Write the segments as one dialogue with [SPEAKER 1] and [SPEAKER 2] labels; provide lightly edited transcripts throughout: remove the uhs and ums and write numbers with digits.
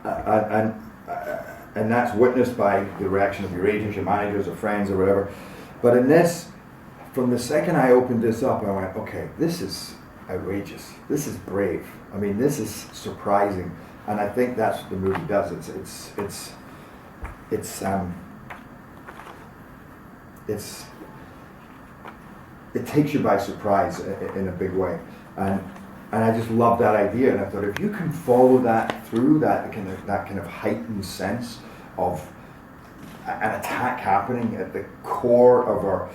[SPEAKER 1] and that's witnessed by the reaction of your agents, your managers, or friends, or whatever. But in this, from the second I opened this up, I went, okay, this is outrageous. This is brave. I mean, this is surprising, and I think that's what the movie does. It takes you by surprise in a big way, and I just love that idea. And I thought, if you can follow that through, that kind of heightened sense of an attack happening at the core of our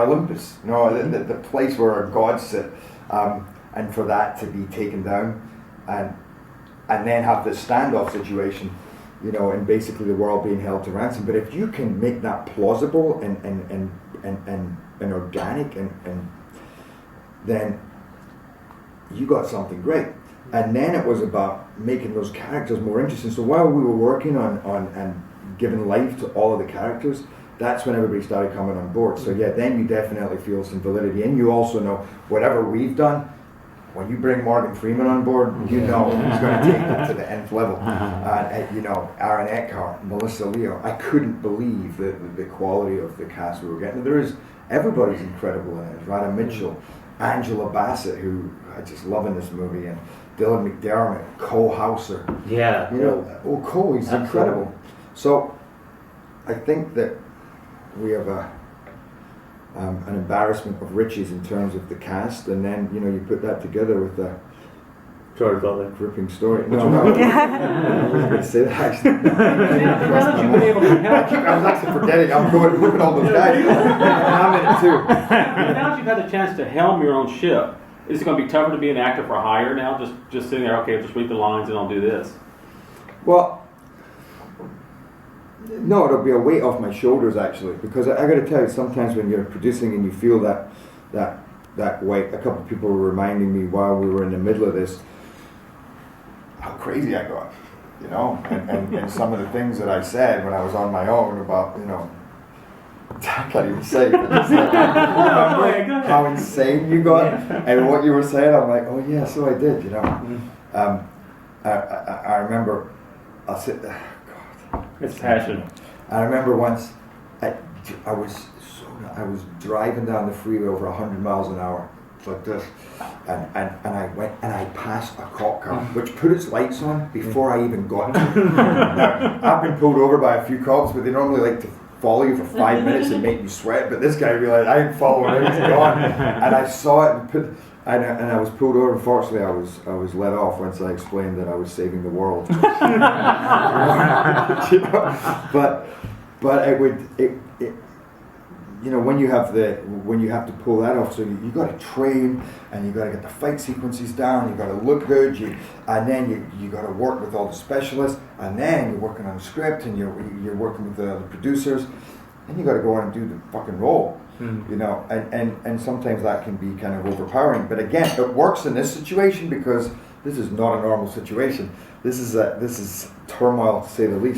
[SPEAKER 1] Olympus, you know, the place where our gods sit, and for that to be taken down, and then have this standoff situation, you know, and basically the world being held to ransom. But if you can make that plausible and organic, and then you got something great. And then it was about making those characters more interesting. So while we were working on and giving life to all of the characters, that's when everybody started coming on board. So yeah, then you definitely feel some validity, and you also know whatever we've done, when you bring Morgan Freeman on board, you know he's going to take it to the nth level. You know, Aaron Eckhart, Melissa Leo. I couldn't believe the quality of the cast we were getting. Everybody's incredible in it. Radha Mitchell, Angela Bassett, who I just love in this movie, and Dylan McDermott, Cole Hauser.
[SPEAKER 2] Yeah.
[SPEAKER 1] You know, Cole, he's incredible. So I think that we have an embarrassment of riches in terms of the cast, and then, you know, you put that together with the
[SPEAKER 2] Gerard Butler
[SPEAKER 1] gripping story. No, I was going to say that actually.
[SPEAKER 2] Now that you've been able to help,
[SPEAKER 1] I was actually forgetting. I'm going look at all those guys. I'm in it too.
[SPEAKER 2] now that you've had the chance to helm your own ship, is it going to be tougher to be an actor for hire now? Just sitting there, okay, just read the lines and I'll do this.
[SPEAKER 1] Well, no, it'll be a weight off my shoulders actually, because I got to tell you, sometimes when you're producing and you feel that weight, a couple of people were reminding me while we were in the middle of this how crazy I got, you know, and some of the things that I said when I was on my own about, you know, I can't even say it. How insane you got, and what you were saying. I'm like, oh yeah, so I did, you know. I remember, I'll sit there.
[SPEAKER 2] It's passion.
[SPEAKER 1] I remember once I was driving down the freeway over 100 miles an hour, like this, and I went and I passed a cop car which put its lights on before I even got to it. Now, I've been pulled over by a few cops, but they normally like to follow you for 5 minutes and make you sweat. But this guy realized I ain't following him, he's gone, and I saw it and I was pulled over. Unfortunately, I was let off once I explained that I was saving the world. You know? But it would you know, when you have to pull that off, so you got to train, and you got to get the fight sequences down. You got to look good, and then you got to work with all the specialists, and then you're working on the script, and you're working with the producers, and you got to go on and do the fucking role. You know, and sometimes that can be kind of overpowering. But again, it works in this situation because this is not a normal situation. This is turmoil, to say the least.